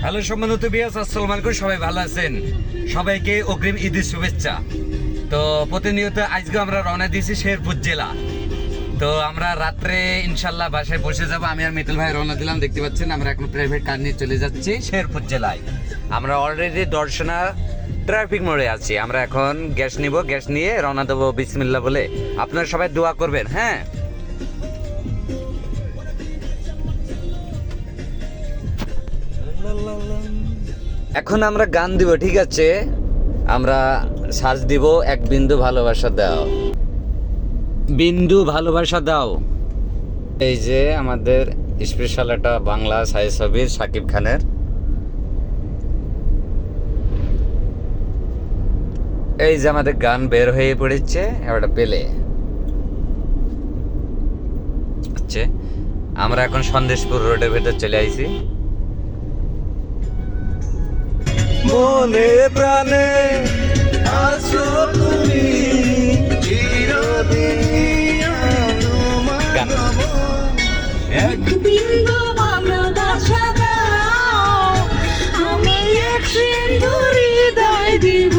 Hello সম্মানিত বিয়াস, আসসালামু আলাইকুম। সবাই ভালো আছেন? সবাইকে অগ্রিম ঈদের শুভেচ্ছা। তো প্রতিনিয়ত আজকে আমরা রওনা দিয়েছি শেরপুর জেলা। তো আমরা রাত্রে ইনশাল্লাহ বাসায় বসে যাব। আমি আর মিতুল ভাই রওনা দিলাম, দেখতে পাচ্ছেন আমরা এখন প্রাইভেট কার নিয়ে চলে যাচ্ছি শেরপুর জেলায়। আমরা অলরেডি দর্শনা ট্রাফিক মোড়ে আছি। আমরা এখন গ্যাস নিব, গ্যাস নিয়ে রওনা দেবো বিসমিল্লাহ বলে। আপনারা সবাই দোয়া করবেন, হ্যাঁ। এখন আমরা গান দিব, ঠিক আছে? আমরা সার্চ দিব এক বিন্দু ভালোবাসা দাও, বিন্দু ভালোবাসা দাও। এই যে আমাদের স্পেশাল একটা বাংলা ছায়াছবি শাকিব খানের। এই যে আমাদের গান বের হয়ে পড়েছে এবার পেলে। আচ্ছা, আমরা এখন সন্দেশপুর রোডের ভেতর চলে আইছি। মনে প্রাণে আছো তুমি চিরদিন, এক বিন্দু ভালোবাসা দাও, আমি এক সিন্ধু হৃদয় দিব।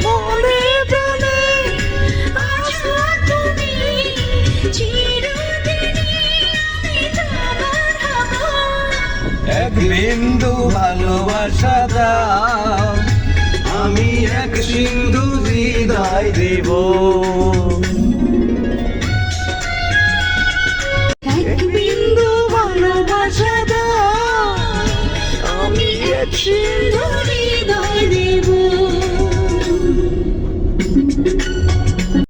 মনে প্রাণে আছো তুমি চিরদিন, আমি তোমার হব। এক বিন্দু ভালোবাসা দাও, আমি এক সিন্ধু হৃদয় দিব। এক বিন্দু ভালোবাসা দাও, আমি এক সিন্ধু